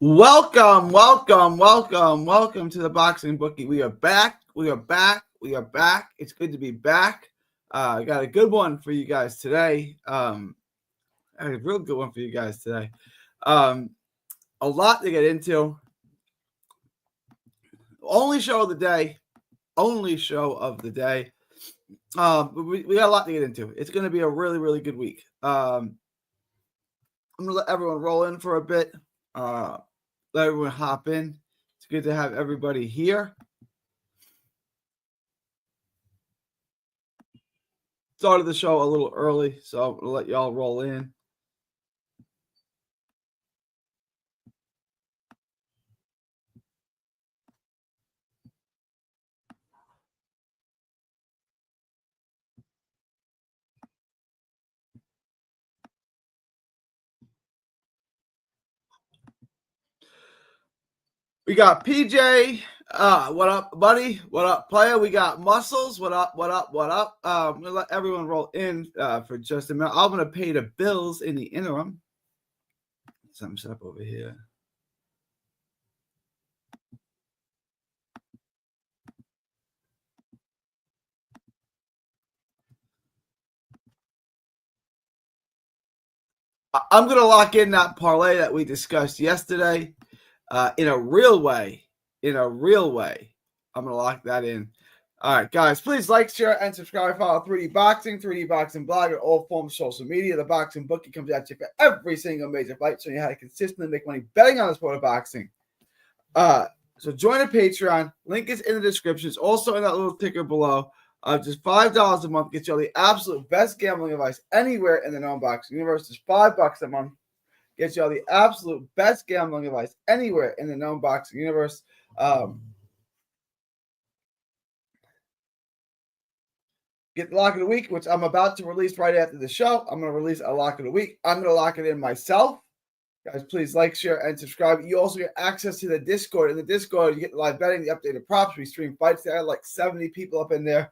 Welcome to the Boxing Bookie. We are back. It's good to be back. I got a good one for you guys today. A real good one for you guys today. A lot to get into. Only show of the day. We got a lot to get into. It's going to be a really, really good week. I'm going to let everyone roll in for a bit. Let everyone hop in. It's good to have everybody here. Started the show a little early, so I'm going to let y'all roll in. We got PJ. What up, buddy? What up, player? We got Muscles. What up? I'm gonna let everyone roll in for just a minute. I'm gonna pay the bills in the interim. Something set up over here. I'm gonna lock in that parlay that we discussed yesterday. In a real way. I'm going to lock that in. All right, guys, please like, share, and subscribe. Follow 3D Boxing blog, and all forms of social media. The Boxing Bookie comes out to every single major fight, so you how to consistently make money betting on the sport of boxing. So join a Patreon. Link is in the description. It's also in that little ticker below. Just $5 a month gets you all the absolute best gambling advice anywhere in the known boxing universe. Just $5 a month. Gets you all the absolute best gambling advice anywhere in the known boxing universe. Get the lock of the week, which I'm about to release right after the show. I'm going to release a lock of the week. I'm going to lock it in myself. Guys, please like, share, and subscribe. You also get access to the Discord. In the Discord, you get the live betting, the updated props. We stream fights there. Like 70 people up in there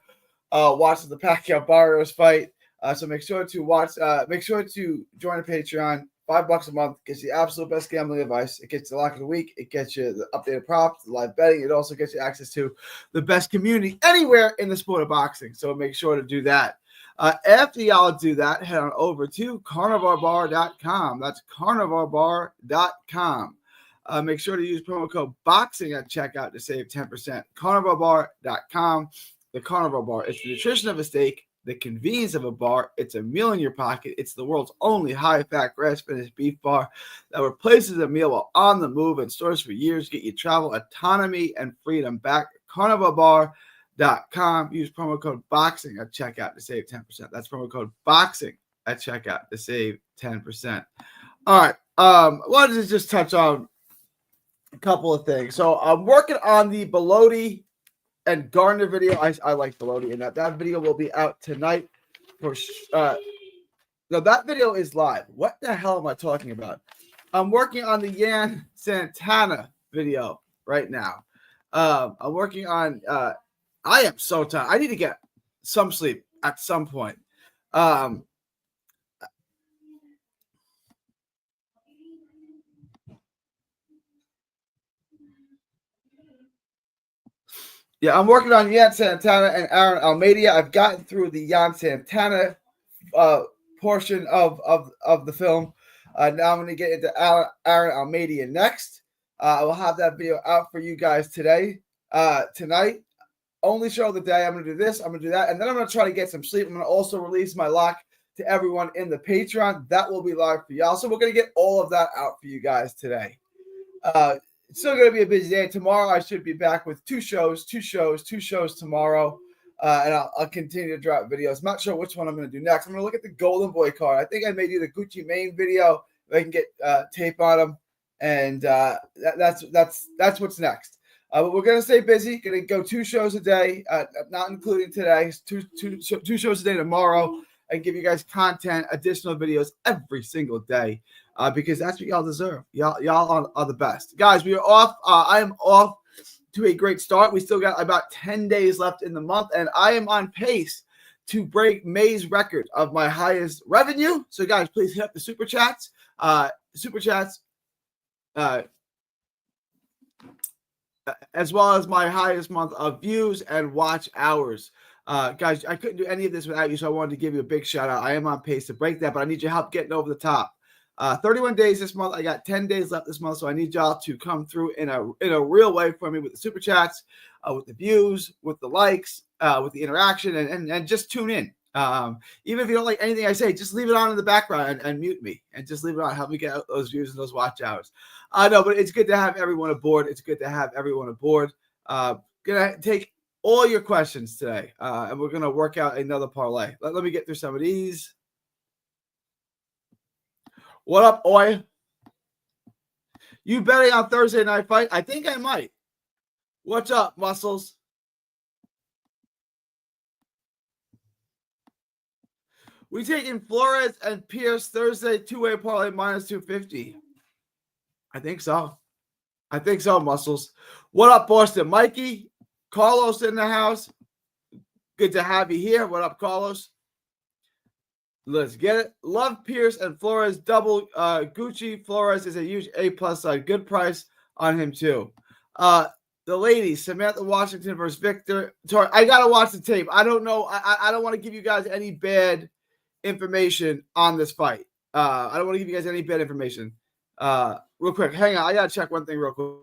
watching the Pacquiao Barrios fight. So make sure to watch. Make sure to join a Patreon. $5 a month gets you the absolute best gambling advice. It gets you the lock of the week. It gets you the updated props, the live betting. It also gets you access to the best community anywhere in the sport of boxing. So make sure to do that. After y'all do that, head on over to carnivorbar.com. That's carnivorbar.com. Make sure to use promo code BOXING at checkout to save 10%. Carnivorbar.com. The Carnivore Bar. It's the nutrition of a steak, the convenience of a bar. It's a meal in your pocket. It's the world's only high-fat, grass-finished beef bar that replaces a meal while on the move and stores for years. Get you travel, autonomy, and freedom back. CarnivoreBar.com. Use promo code BOXING at checkout to save 10%. That's promo code BOXING at checkout to save 10%. All right. Wanted to just touch on a couple of things. So I'm working on the Belotti and Gardner video. I like Belotti, and that video will be out tonight. No, that video is live. What the hell am I talking about? I'm working on the Yan Santana video right now. I'm working on. I am so tired. I need to get some sleep at some point. Yeah, I'm working on Yan Santana and Aaron Almeida. I've gotten through the Yan Santana portion of the film. Now I'm going to get into Aaron Almeida next. I will have that video out for you guys tonight. Only show of the day. I'm going to do this. I'm going to do that. And then I'm going to try to get some sleep. I'm going to also release my lock to everyone in the Patreon. That will be live for y'all. So we're going to get all of that out for you guys today. It's still going to be a busy day. Tomorrow I should be back with two shows tomorrow. And I'll continue to drop videos. I'm not sure which one I'm going to do next. I'm going to look at the Golden Boy card. I think I may do the Gucci Mane video if I can get tape on them. And that's what's next. But we're going to stay busy. Going to go 2 shows a day, not including today. Two shows a day tomorrow. And give you guys content, additional videos every single day. Because that's what y'all deserve. Y'all are the best. Guys, we are off. I am off to a great start. We still got about 10 days left in the month, and I am on pace to break May's record of my highest revenue. So, guys, please hit up the Super Chats. as well as my highest month of views and watch hours. Guys, I couldn't do any of this without you, so I wanted to give you a big shout out. I am on pace to break that, but I need your help getting over the top. 31 days this month. I got 10 days left this month, so I need y'all to come through in a real way for me with the super chats, with the views, with the likes, with the interaction, and just tune in. Even if you don't like anything I say, just leave it on in the background and mute me, and just leave it on. Help me get those views and those watch hours. I know, but it's good to have everyone aboard. It's good to have everyone aboard. Gonna take all your questions today, and we're gonna work out another parlay. Let me get through some of these. What up, Oi? You betting on Thursday night fight? I think I might. What's up, Muscles? We taking Flores and Pierce Thursday two-way parlay minus 250. I think so. I think so, Muscles. What up, Boston? Mikey? Carlos in the house. Good to have you here. What up, Carlos? Let's get it. Love Pierce and Flores double Gucci. Flores is a huge A+ side. Good price on him too. The ladies, Samantha Washington versus Victor. I gotta watch the tape. I don't know. I don't want to give you guys any bad information on this fight. I don't want to give you guys any bad information. Real quick, hang on. I gotta check one thing real quick.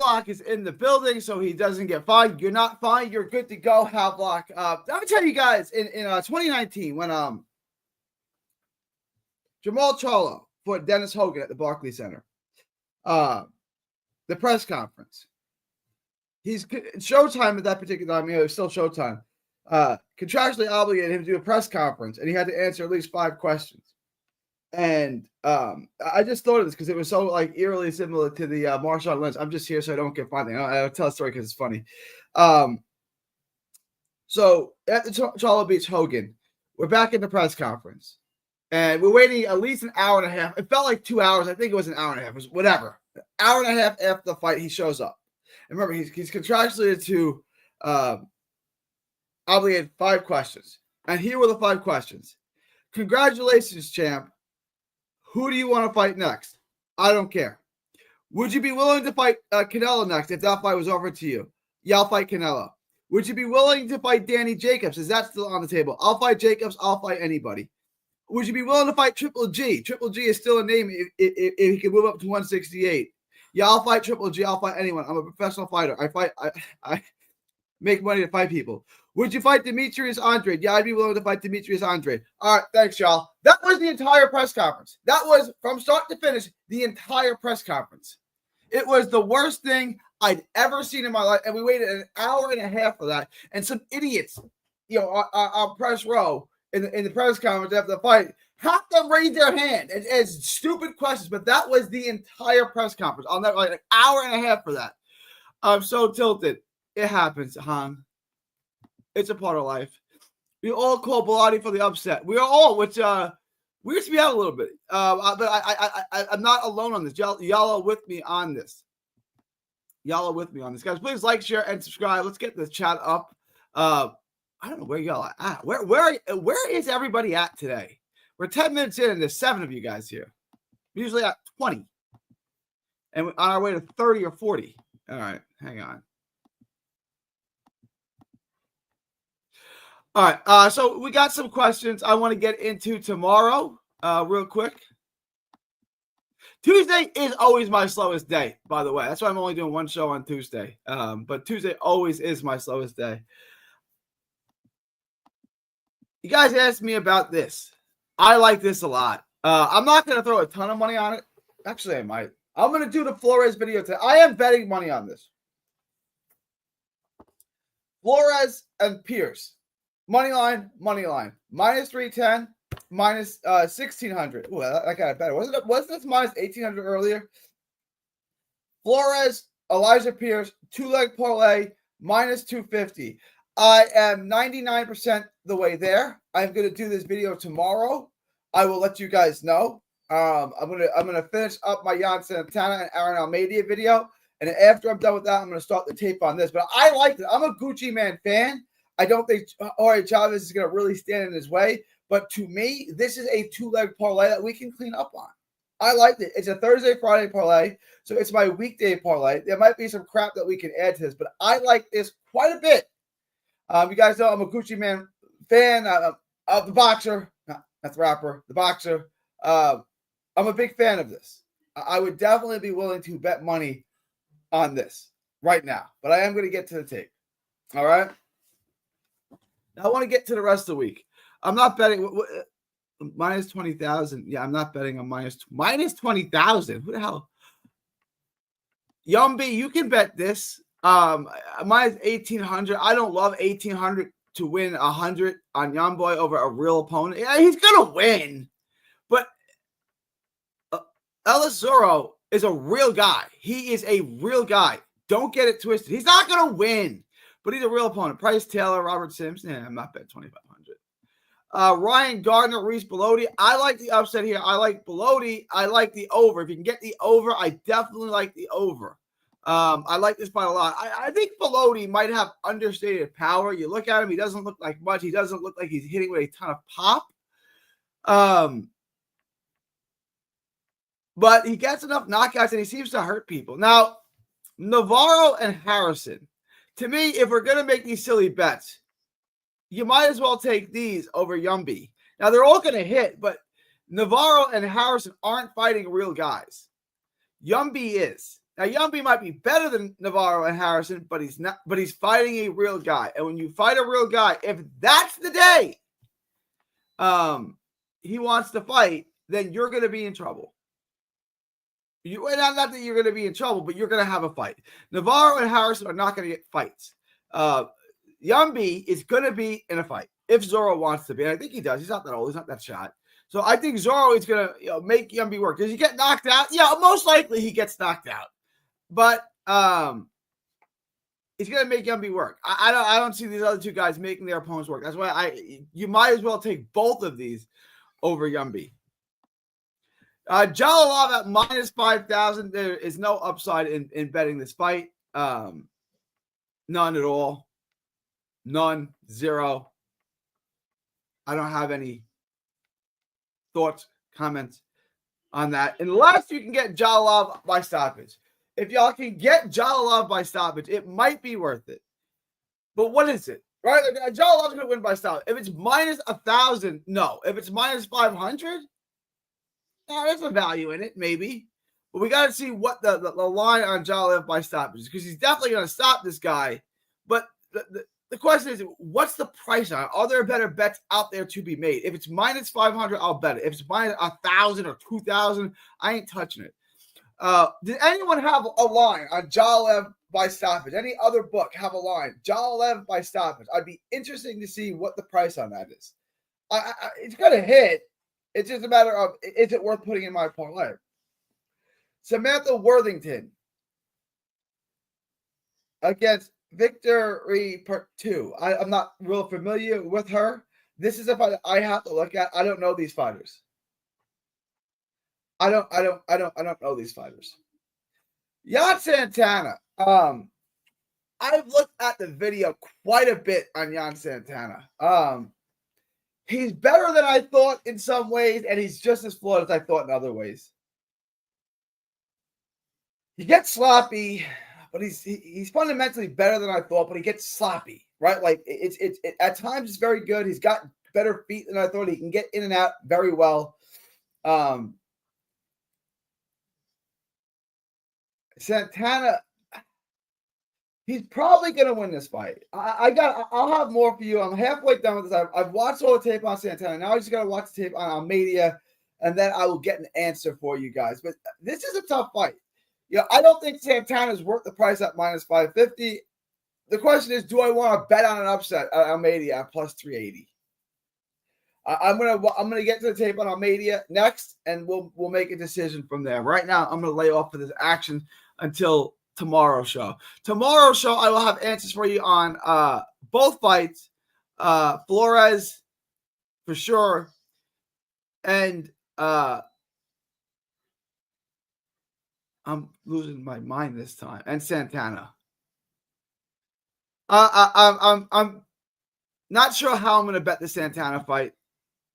Havlock is in the building, so he doesn't get fined. You're not fined. You're good to go, Havlock. Let me tell you guys, in 2019, when Jamal Charlo fought Dennis Hogan at the Barclays Center, the press conference, he's Showtime at that particular time. It was still Showtime. Contractually obligated him to do a press conference, and he had to answer at least 5 questions. And I just thought of this because it was so like eerily similar to the Marshawn Lynch. I'm just here so I don't get funny. I'll tell a story because it's funny. So at the Charlo beats Hogan, we're back in the press conference, and we're waiting at least an hour and a half. It felt like 2 hours. I think it was an hour and a half. It was whatever. An hour and a half after the fight, he shows up. And remember, he's contractually to obligated 5 questions. And here were the 5 questions. Congratulations, champ. Who do you want to fight next? I don't care. Would you be willing to fight Canelo next if that fight was offered to you? Yeah, I'll fight Canelo. Would you be willing to fight Danny Jacobs? Is that still on the table? I'll fight Jacobs. I'll fight anybody. Would you be willing to fight Triple G? Triple G is still a name if he can move up to 168. Yeah, I'll fight Triple G. I'll fight anyone. I'm a professional fighter. I make money to fight people. Would you fight Demetrius Andrade? Yeah, I'd be willing to fight Demetrius Andrade. All right, thanks, y'all. That was the entire press conference. That was, from start to finish, the entire press conference. It was the worst thing I'd ever seen in my life, and we waited an hour and a half for that. And some idiots, on press row in the press conference after the fight, half them raised their hand as stupid questions. But that was the entire press conference. I'll never like an hour and a half for that. I'm so tilted. It happens, Han. It's a part of life. We all call Bilotti for the upset. We are all, which weirds me out a little bit. But I'm not alone on this. Y'all are with me on this. Y'all are with me on this, guys. Please like, share, and subscribe. Let's get the chat up. I don't know where y'all are at. Where is everybody at today? We're 10 minutes in, and there's 7 of you guys here. We're usually at 20, and we're on our way to 30 or 40. All right, hang on. All right, so we got some questions I want to get into tomorrow real quick. Tuesday is always my slowest day, by the way. That's why I'm only doing one show on Tuesday. But Tuesday always is my slowest day. You guys asked me about this. I like this a lot. I'm not going to throw a ton of money on it. Actually, I might. I'm going to do the Flores video today. I am betting money on this. Flores and Pierce. Money line. Minus 310, minus 1,600. Ooh, I got it better. Wasn't it minus 1,800 earlier? Flores, Elijah Pierce, 2-leg parlay, minus 250. I am 99% the way there. I'm going to do this video tomorrow. I will let you guys know. I'm gonna finish up my Yan Santana and Aaron Almeida video, and after I'm done with that, I'm gonna start the tape on this. But I like it. I'm a Gucci Man fan. I don't think Jorge Chavez is gonna really stand in his way, but to me, this is a 2-leg parlay that we can clean up on. I liked it. It's a Thursday, Friday parlay, so it's my weekday parlay. There might be some crap that we can add to this, but I like this quite a bit. You guys know I'm a Gucci Man fan of the boxer, not the rapper, the boxer. I'm a big fan of this. I would definitely be willing to bet money on this right now, but I am going to get to the tape. All right. Now I want to get to the rest of the week. I'm not betting minus 20,000. Yeah, I'm not betting on minus 20,000. Who the hell? Yumby, you can bet this. Minus 1,800. I don't love 1,800 to win 100 on Yumboy over a real opponent. Yeah, he's gonna win, but Elizoro is a real guy. He is a real guy. Don't get it twisted. He's not going to win, but he's a real opponent. Price Taylor, Robert Simpson. I'm not betting 2,500. Ryan Gardner, Reese Bellotti. I like the upset here. I like Bellotti. I like the over. If you can get the over, I definitely like the over. I like this fight a lot. I think Bellotti might have understated power. You look at him, he doesn't look like much. He doesn't look like he's hitting with a ton of pop. But he gets enough knockouts and he seems to hurt people. Now, Navarro and Harrison. To me, if we're going to make these silly bets, you might as well take these over Yumby. Now, they're all going to hit, but Navarro and Harrison aren't fighting real guys. Yumby is. Now, Yumby might be better than Navarro and Harrison, but he's not. But he's fighting a real guy. And when you fight a real guy, if that's the day he wants to fight, then you're going to be in trouble. Not that you're going to be in trouble, but you're going to have a fight. Navarro and Harrison are not going to get fights. Yumby is going to be in a fight if Zorro wants to be. And I think he does. He's not that old. He's not that shot. So I think Zorro is going to make Yumby work. Does he get knocked out? Yeah, most likely he gets knocked out. But he's going to make Yumby work. I don't see these other two guys making their opponents work. That's why you might as well take both of these over Yumby. Jalilov at minus 5,000. There is no upside in betting this fight. None at all. None. Zero. I don't have any thoughts, comments on that. Unless you can get Jalilov by stoppage. If y'all can get Jalilov by stoppage, it might be worth it. But what is it? Right? Jalilov's going to win by stoppage. If it's minus 1,000, no. If it's minus 500, there's a value in it, maybe. But we got to see what the line on Jalilov by stoppage is, because he's definitely going to stop this guy. But the question is, what's the price on it? Are there better bets out there to be made? If it's minus 500, I'll bet it. If it's minus 1,000 or 2,000, I ain't touching it. Did anyone have a line on Jalilov by stoppage? Any other book have a line? Jalilov by stoppage. I'd be interested to see what the price on that is. It's going to hit. It's just a matter of, is it worth putting in my parlay? Samantha Worthington against Victory Part 2. I'm not real familiar with her. This is a fight I have to look at. I don't know these fighters. I don't know these fighters. Yan Santana. I've looked at the video quite a bit on Yan Santana. He's better than I thought in some ways, and he's just as flawed as I thought in other ways. He gets sloppy, but he's fundamentally better than I thought, but he gets sloppy, right? Like it's at times it's very good. He's got better feet than I thought. He can get in and out very well. Santana, he's probably going to win this fight. I'll have more for you. I'm halfway done with this. I've watched all the tape on Santana. Now I just got to watch the tape on Almeida, and then I will get an answer for you guys. But this is a tough fight. I don't think Santana is worth the price at minus 550. The question is, do I want to bet on an upset at Almeida at plus 380? I'm gonna get to the tape on Almeida next, and we'll make a decision from there. Right now, I'm gonna lay off for this action until tomorrow's show. Tomorrow's show, I will have answers for you on both fights. Flores for sure, and I'm losing my mind this time, and Santana. I'm not sure how I'm going to bet the Santana fight.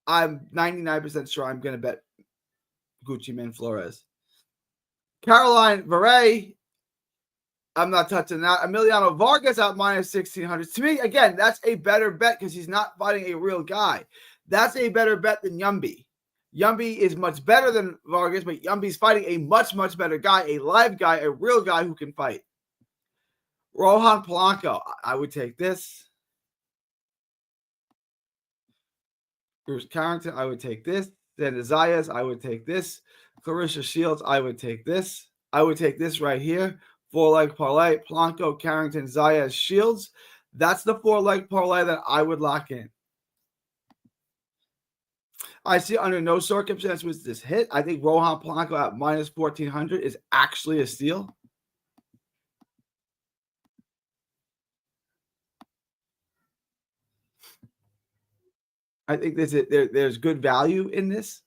I'm 99% sure I'm going to bet Gucci Man Flores. Caroline Varey, I'm not touching that. Emiliano Vargas out minus 1,600. To me, again, that's a better bet because he's not fighting a real guy. That's a better bet than Yumbi. Yumbi is much better than Vargas, but Yumbi's fighting a much, much better guy, a live guy, a real guy who can fight. Rohan Polanco, I would take this. Bruce Carrington, I would take this. Then Zayas, I would take this. Clarissa Shields, I would take this. I would take this right here. 4-leg parlay. Polanco, Carrington, Zayas, Shields. That's the 4-leg parlay that I would lock in. I see under no circumstance was this hit. I think Rohan Polanco at minus 1,400 is actually a steal. I think there's good value in this.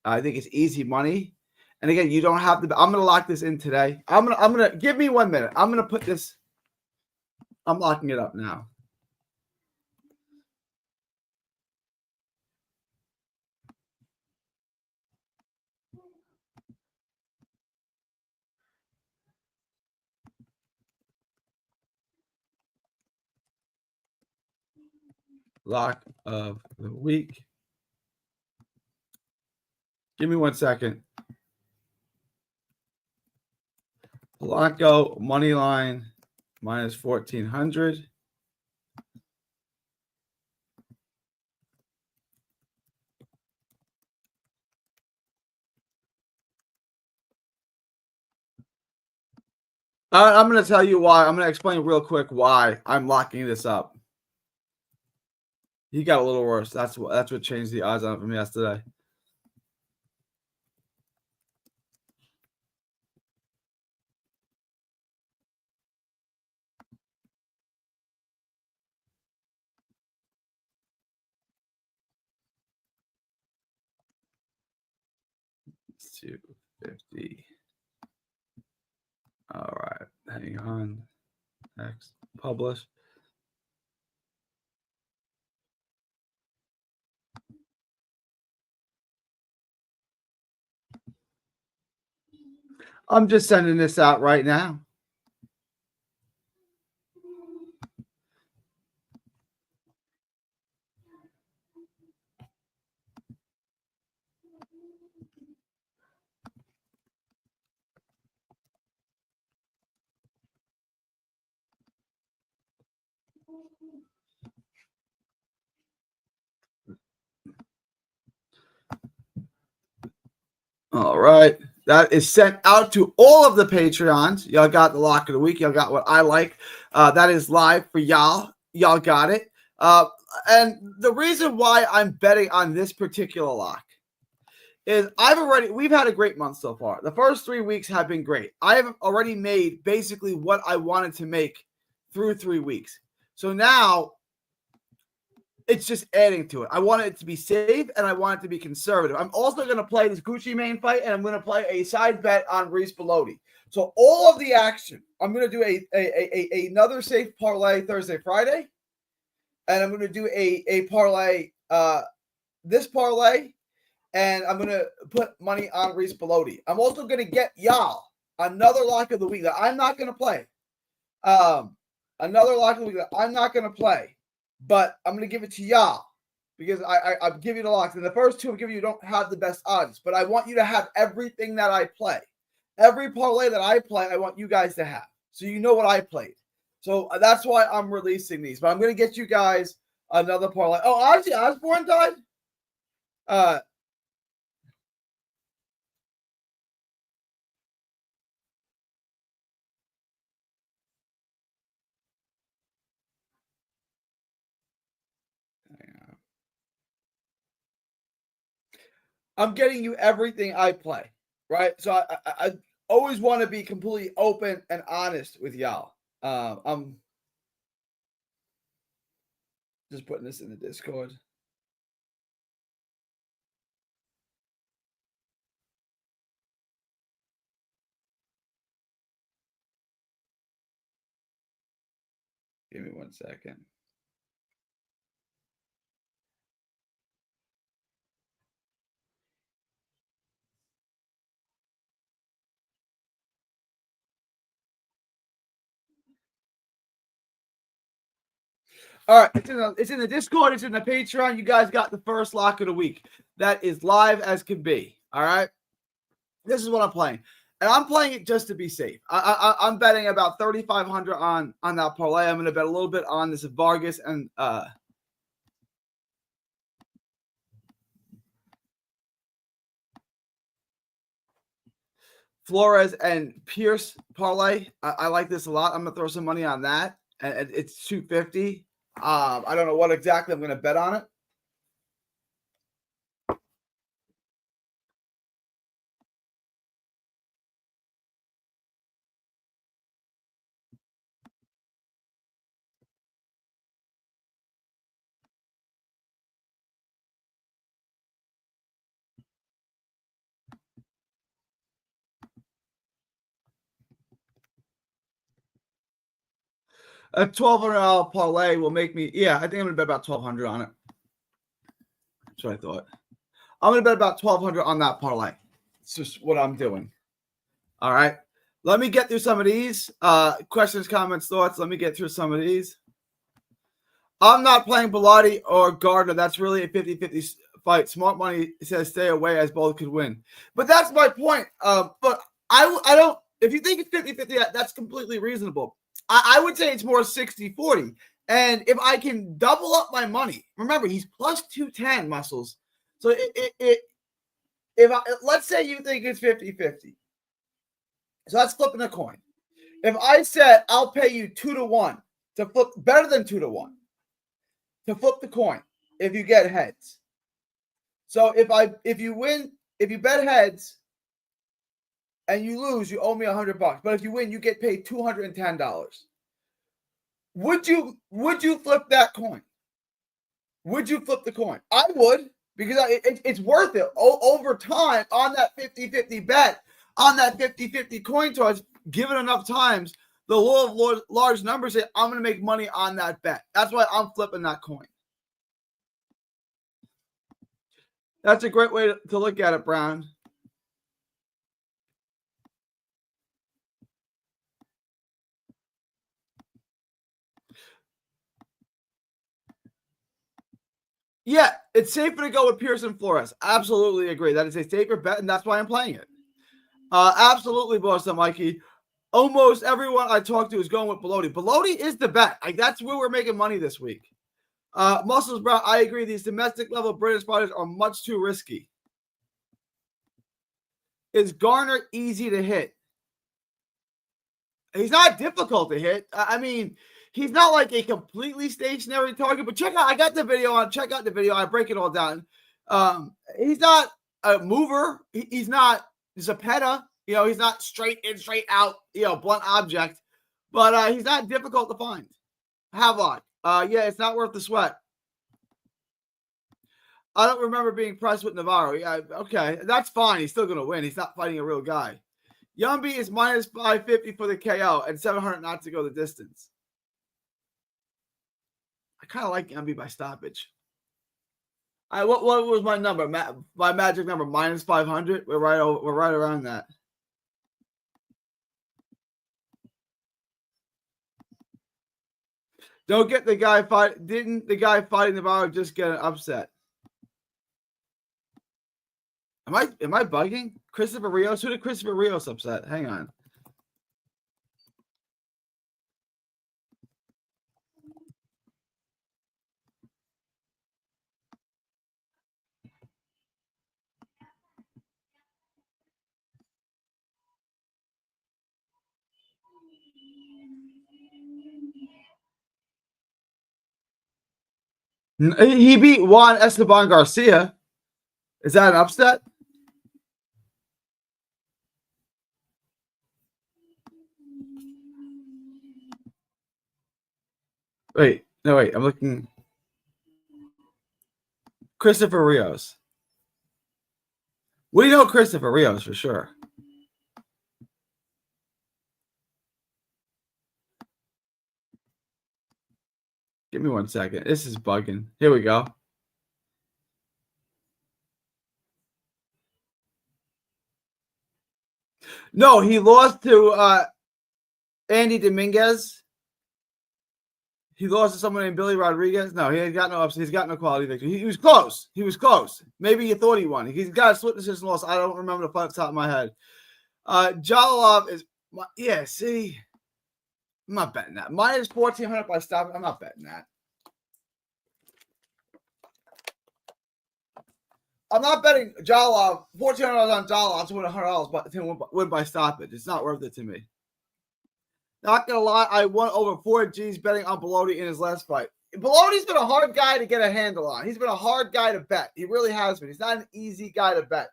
I think it's easy money. And again, you don't have to. I'm going to lock this in today. I'm gonna give me 1 minute. I'm going to put this. I'm locking it up now. Lock of the week. Give me 1 second. Polanco money line minus 1,400. I'm going to tell you why. I'm going to explain real quick why I'm locking this up. He got a little worse. That's what changed the odds on it from yesterday. It's 250. All right, hang on. Next, publish. I'm just sending this out right now. All right. That is sent out to all of the Patreons. Y'all got the lock of the week. Y'all got what I like. That is live for y'all. Y'all got it. And the reason why I'm betting on this particular lock is we've had a great month so far. The first 3 weeks have been great. I have already made basically what I wanted to make through 3 weeks. So now it's just adding to it. I want it to be safe and I want it to be conservative. I'm also going to play this Gucci Mane fight and I'm going to play a side bet on Reese Bellotti. So all of the action, I'm going to do another safe parlay Thursday, Friday. And I'm going to do a parlay, this parlay, and I'm going to put money on Reese Bellotti. I'm also going to get y'all another lock of the week that I'm not going to play. Another lock of the week that I'm not going to play. But I'm going to give it to y'all because I'm giving you the locks. And the first two I'm giving you don't have the best odds. But I want you to have everything that I play. Every parlay that I play, I want you guys to have. So you know what I played. So that's why I'm releasing these. But I'm going to get you guys another parlay. Oh, Ozzy Osbourne died? I'm getting you everything I play, right? So I always want to be completely open and honest with y'all. I'm just putting this in the Discord. Give me 1 second. All right, it's in the Discord, it's in the Patreon. You guys got the first lock of the week. That is live as can be. All right. This is what I'm playing. And I'm playing it just to be safe. I'm betting about 3,500 on that parlay. I'm going to bet a little bit on this Vargas and Flores and Pierce parlay. I like this a lot. I'm going to throw some money on that. And it's 250. I don't know what exactly I'm going to bet on it. A $1,200 parlay will make me, I think I'm going to bet about 1,200 on it. That's what I thought. I'm going to bet about 1,200 on that parlay. It's just what I'm doing. All right. Let me get through some of these. Questions, comments, thoughts. Let me get through some of these. I'm not playing Bilotti or Gardner. That's really a 50-50 fight. Smart money says stay away as both could win. But that's my point. But I don't – if you think it's 50-50, that's completely reasonable. I would say it's more 60-40. And if I can double up my money – remember, he's plus 210 muscles. So let's say you think it's 50-50. So that's flipping a coin. If I said I'll pay you 2-1 to flip, better than 2-1 to flip the coin if you get heads. So if you win, if you bet heads and you lose, you owe me $100. But if you win, you get paid $210. Would you flip that coin? Would you flip the coin? I would, because it's worth it over time on that 50-50 bet. On that 50-50 coin toss, given enough times, the law of large numbers say I'm going to make money on that bet. That's why I'm flipping that coin. That's a great way to look at it, Brown. Yeah, it's safer to go with Pearson Flores. Absolutely agree. That is a safer bet, and that's why I'm playing it. Absolutely, Boston Mikey. Almost everyone I talk to is going with Bilotti. Bilotti is the bet. Like, that's where we're making money this week. Muscles Brown, I agree. These domestic level British fighters are much too risky. Is Garner easy to hit? He's not difficult to hit. I mean, he's not like a completely stationary target, but check out the video. I break it all down. He's not a mover. He's not Zepeda. He's not straight in, straight out, blunt object. But he's not difficult to find. Havelock. It's not worth the sweat. I don't remember being pressed with Navarro. Yeah, okay. That's fine. He's still going to win. He's not fighting a real guy. Yumby is minus 550 for the KO and 700 not to go the distance. I kind of like Yumby by stoppage. What was my number? My magic number, minus 500. We're right around that. Don't get the guy fight. Didn't the guy fighting Navarro just get an upset? Am I bugging? Christopher Rios? Who did Christopher Rios upset? Hang on. He beat Juan Esteban Garcia. Is that an upset? Wait, no, wait. I'm looking. Christopher Rios. We know Christopher Rios for sure. Give me 1 second. This is bugging. Here we go. No, he lost to Andy Dominguez. He lost to someone named Billy Rodriguez. No, he ain't got no upset. He's got no quality victory. He was close. He was close. Maybe you thought he won. He's got a split decision loss. I don't remember the fight off the top of my head. Jalolov is see. I'm not betting that. Minus 1,400 by stop. I'm not betting that. I'm not betting Jalolov $1,400 on Jalolov to win $100, but to win by stoppage. It's not worth it to me. Not gonna lie, I won over 4 G's betting on Bellotti in his last fight. Bellotti's been a hard guy to get a handle on. He's been a hard guy to bet. He really has been. He's not an easy guy to bet.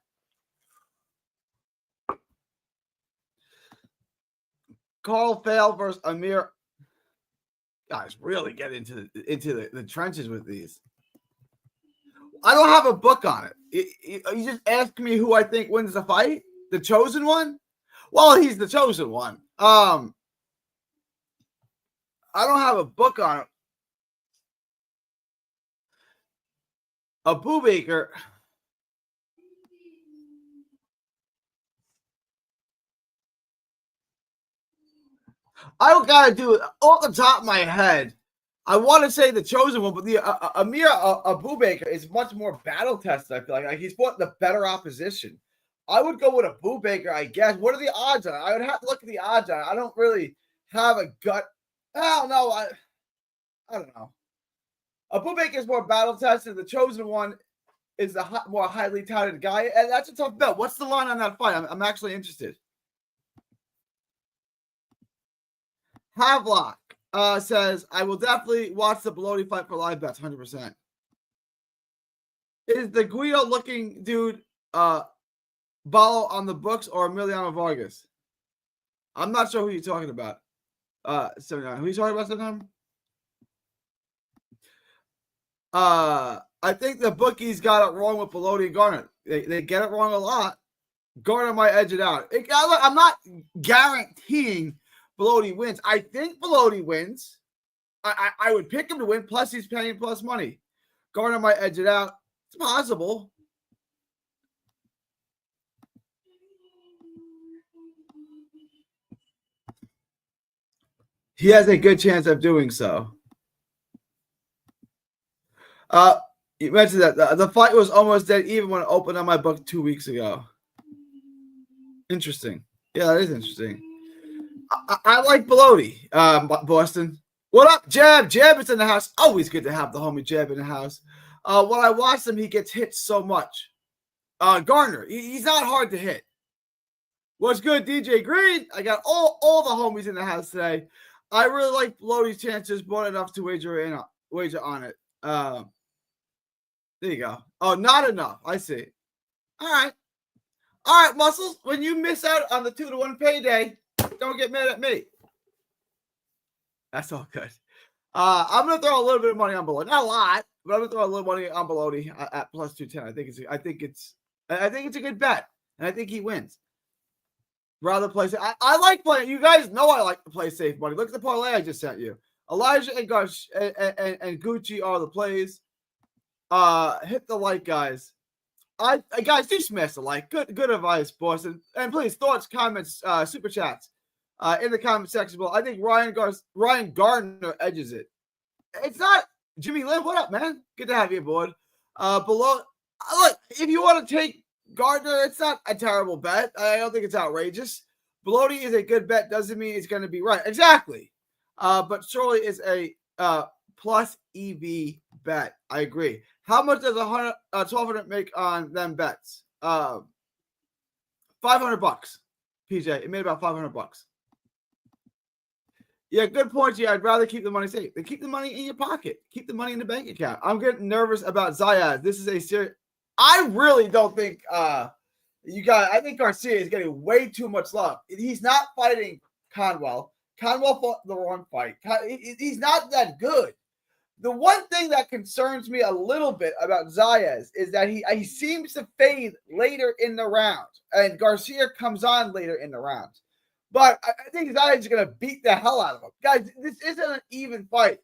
Carl Fail versus Amir. Guys, really get into the trenches with these. I don't have a book on it. You just ask me who I think wins the fight. The chosen one? Well, he's the chosen one. I don't have a book on it. Abu Baker. I don't gotta do it off the top of my head. I want to say the chosen one, but the Amir Abu Baker is much more battle tested. I feel like he's fought the better opposition. I would go with Abu Baker, I guess. What are the odds on it? I would have to look at the odds on it. I don't really have a gut. I don't know. I don't know. Abu Baker is more battle tested. The chosen one is the more highly touted guy, and that's a tough bet. What's the line on that fight? I'm actually interested. Havlock says, I will definitely watch the Bellotti fight for live bets, 100%. Is the Guido looking dude Ballo on the books or Emiliano Vargas? I'm not sure who you're talking about. 79. Who are you talking about, 79? I think the bookies got it wrong with Bellotti and Garner. They get it wrong a lot. Garner might edge it out. I'm not guaranteeing Bellotti wins. I think Bellotti wins. I would pick him to win. Plus, he's paying plus money. Garner might edge it out. It's possible. He has a good chance of doing so. You mentioned that the fight was almost dead even when it opened on my book 2 weeks ago. Interesting. Yeah, that is interesting. I like Bellotti, Boston. What up, Jeb? Jeb is in the house. Always good to have the homie Jeb in the house. When I watch him, he gets hit so much. Garner, he's not hard to hit. What's good, DJ Green? I got all the homies in the house today. I really like Bellotti's chances, more enough to wager on it. There you go. Oh, not enough. I see. All right, Muscles. When you miss out on the 2-to-1 payday, don't get mad at me. That's all good. I'm gonna throw a little bit of money on Bellotti. Not a lot, but I'm gonna throw a little money on Bellotti at plus 210. I think it's a good bet, and I think he wins. Rather play safe. I like playing. You guys know I like to play safe money. Look at the parlay I just sent you. Elijah and Gucci are the plays. Hit the like, guys. Guys, do smash the like. Good advice, Boston. And please, thoughts, comments, super chats in the comment section below. I think Ryan Gardner edges it. It's not Jimmy Lynn. What up, man? Good to have you aboard. Below, look, if you want to take Gardner, it's not a terrible bet. I don't think it's outrageous. Bellotti is a good bet. Doesn't mean it's going to be right. Exactly. But surely is a plus EV bet. I agree. How much does 1,200 make on them bets? $500. PJ, it made about $500. Yeah, good point. Yeah, I'd rather keep the money safe than keep the money in your pocket. Keep the money in the bank account. I'm getting nervous about Zayas. This is a serious. I really don't think I think Garcia is getting way too much love. He's not fighting Conwell. Conwell fought the wrong fight. He's not that good. The one thing that concerns me a little bit about Zayas is that he seems to fade later in the round, and Garcia comes on later in the round. But I think Zayas is going to beat the hell out of him. Guys, this isn't an even fight.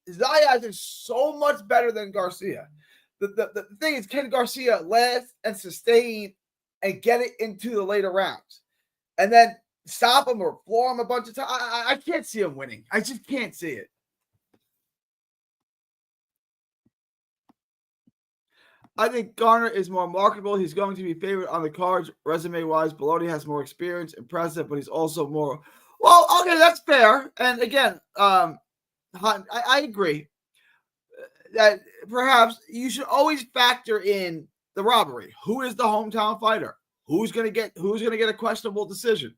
Zayas is so much better than Garcia. The thing is, can Garcia last and sustain and get it into the later rounds? And then stop him or floor him a bunch of times? I can't see him winning. I just can't see it. I think Garner is more marketable. He's going to be favored on the cards, resume-wise. Bellotti has more experience, impressive, but he's also more... Well, okay, that's fair. And again, I agree that perhaps you should always factor in the robbery. Who is the hometown fighter? Who's going to get a questionable decision?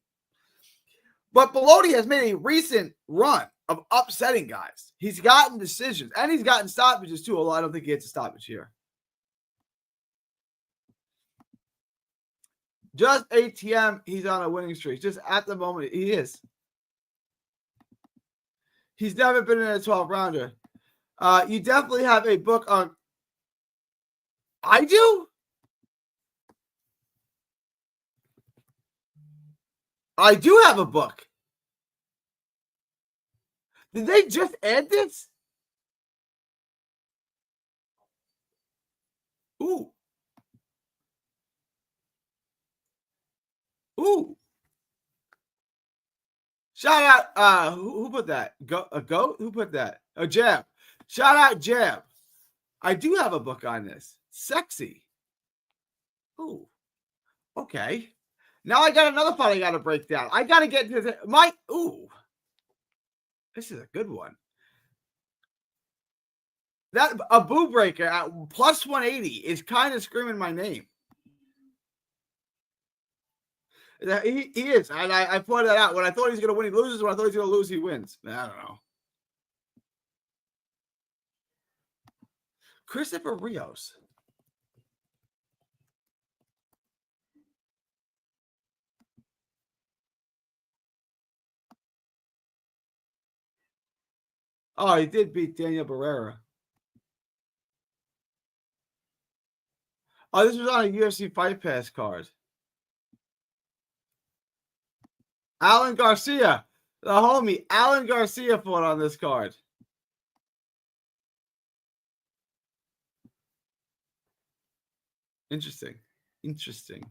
But Bellotti has made a recent run of upsetting guys. He's gotten decisions, and he's gotten stoppages too, although I don't think he gets a stoppage here. Just ATM, he's on a winning streak. Just at the moment, he is. He's never been in a 12-rounder. You definitely have a book on... I do? I do have a book. Did they just add this? Ooh. Ooh. Shout out, who put that? A goat? Who put that? A Jab. Shout out Jab. I do have a book on this. Sexy. Ooh. Okay. Now I got another fight I got to break down. I got to get to the, ooh. This is a good one. That Abu Breaker at plus 180 is kind of screaming my name. He is. And I pointed that out. When I thought he was going to win, he loses. When I thought he was going to lose, he wins. I don't know. Christopher Rios. Oh, he did beat Daniel Barrera. Oh, this was on a UFC Fight Pass card. Alan Garcia, the homie, Alan Garcia fought on this card. Interesting. Interesting.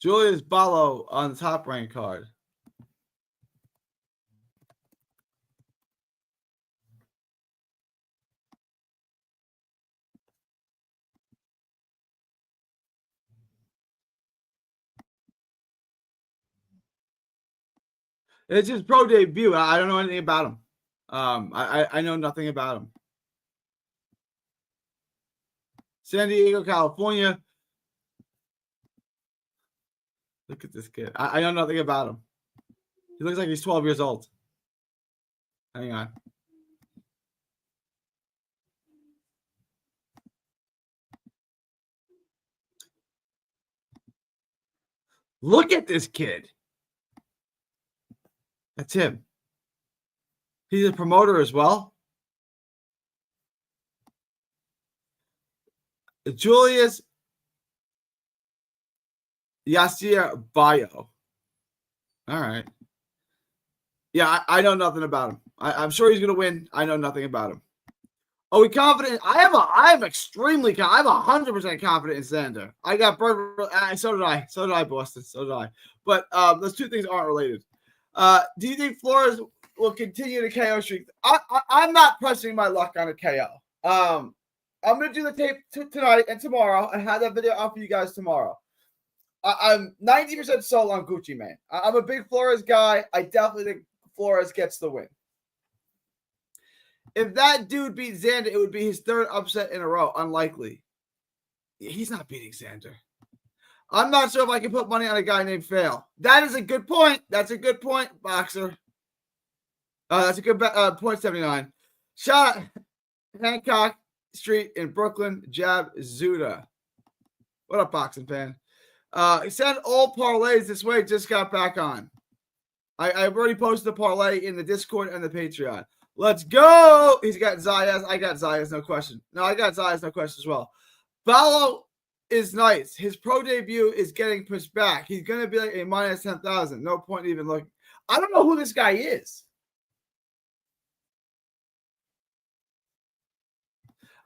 Julius Ballo on the top rank card. It's his pro debut. I don't know anything about him. I know nothing about him. San Diego, California. Look at this kid. I know nothing about him. He looks like he's 12 years old. Hang on. Look at this kid. That's him. He's a promoter as well. Julius Yasir Bayo. All right. Yeah, I know nothing about him. I'm sure he's going to win. I know nothing about him. Are we confident? I'm extremely confident. I'm 100% confident in Xander. I got Bird. So did I. So did I, Boston. So did I. But those two things aren't related. Do you think Flores will continue the KO streak? I'm not pressing my luck on a KO. I'm going to do the tape tonight and tomorrow and have that video out for you guys tomorrow. I'm 90% sold on Gucci Mane. I'm a big Flores guy. I definitely think Flores gets the win. If that dude beats Xander, it would be his third upset in a row. Unlikely. He's not beating Xander. I'm not sure if I can put money on a guy named Fail. That is a good point. That's a good point, Boxer. That's a good point, 79. Shot Hancock Street in Brooklyn. Jab Zuda. What up, boxing fan? Send all parlays this way. Just got back on. I've already posted the parlay in the Discord and the Patreon. Let's go. He's got Zayas. I got Zayas, no question. No, I got Zayas, no question as well. Ballo is nice. His pro debut is getting pushed back. He's going to be like a minus 10,000. No point even looking. I don't know who this guy is.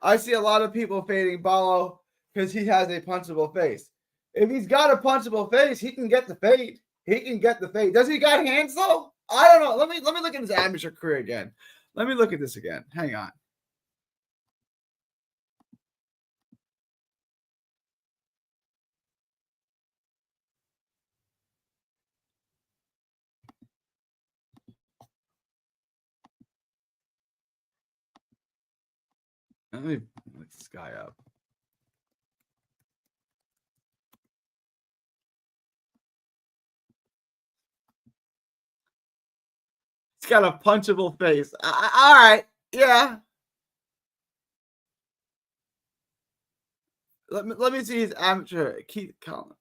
I see a lot of people fading Ballo because he has a punchable face. If he's got a punchable face, he can get the fade. He can get the fade. Does he got hands though? I don't know. Let me look at his amateur career again. Let me look at this again. Hang on. Let me look this guy up. He's got a punchable face. All right. Yeah. Let me see his amateur. Keith Collins.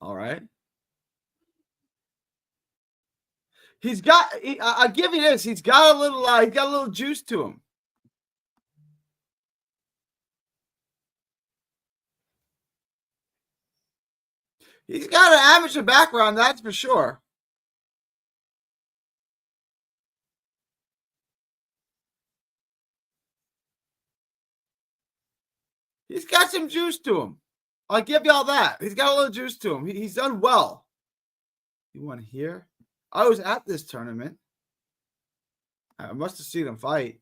All right. He's got. I'll give you this. He's got a little. He's got a little juice to him. He's got an amateur background, that's for sure. He's got some juice to him. I'll give y'all that. He's got a little juice to him. He's done well. You want to hear? I was at this tournament. I must have seen him fight.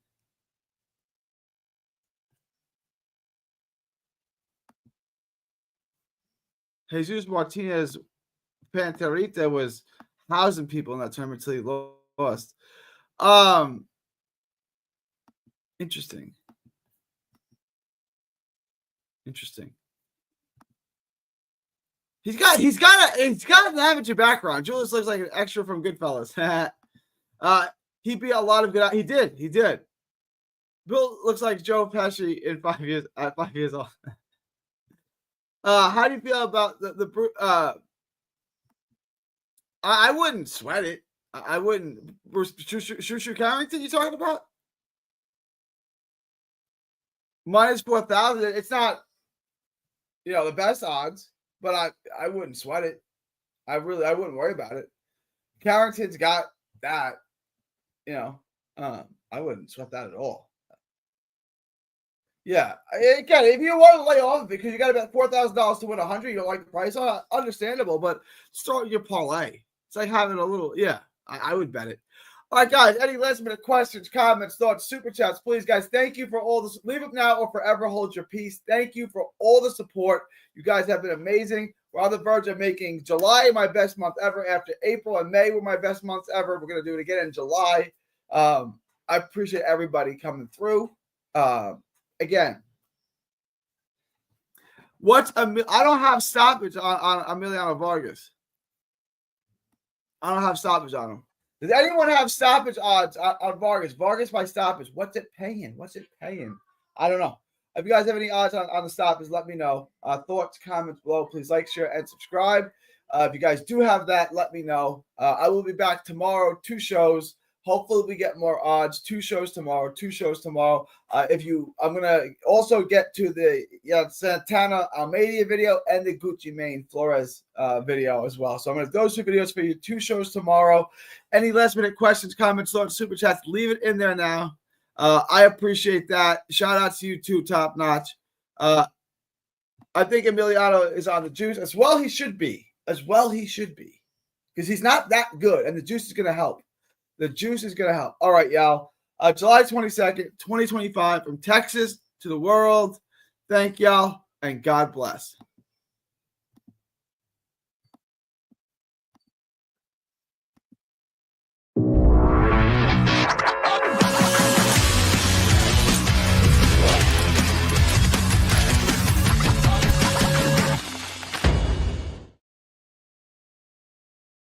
Jesus Martinez Panterita was housing people in that tournament until he lost. Interesting. He's got an amateur background. Julius looks like an extra from Goodfellas. He beat a lot of good. He did. Bill looks like Joe Pesci in 5 years. At 5 years old. How do you feel about the I wouldn't sweat it. I wouldn't. Shushu Carrington, you talking about? Minus 4,000. It's not, the best odds, but I wouldn't sweat it. I wouldn't worry about it. Carrington's got that. I wouldn't sweat that at all. Yeah, again, if you want to lay off because you got about $4,000 to win 100, you don't like the price. Understandable, but start your parlay. It's like having a little. Yeah, I would bet it. All right, guys. Any last minute questions, comments, thoughts, super chats, please, guys. Thank you for all this. Leave it now or forever hold your peace. Thank you for all the support. You guys have been amazing. We're on the verge of making July my best month ever. After April and May were my best months ever. We're gonna do it again in July. I appreciate everybody coming through. Again, I don't have stoppage on Emiliano Vargas. I don't have stoppage on him. Does anyone have stoppage odds on Vargas? Vargas by stoppage. What's it paying? I don't know. If you guys have any odds on the stoppage, let me know. Thoughts, comments below. Please like, share, and subscribe. If you guys do have that, let me know. I will be back tomorrow. 2 shows. Hopefully we get more odds. 2 shows tomorrow. I'm gonna also get to the Santana Almeida video and the Gucci Mane Flores video as well. So I'm gonna those 2 videos for you. 2 shows tomorrow. Any last minute questions, comments, thoughts, super chats? Leave it in there now. I appreciate that. Shout out to you too, top notch. I think Emiliano is on the juice as well. He should be because he's not that good, and the juice is gonna help. The juice is going to help. All right, y'all. July 22nd, 2025, from Texas to the world. Thank y'all, and God bless.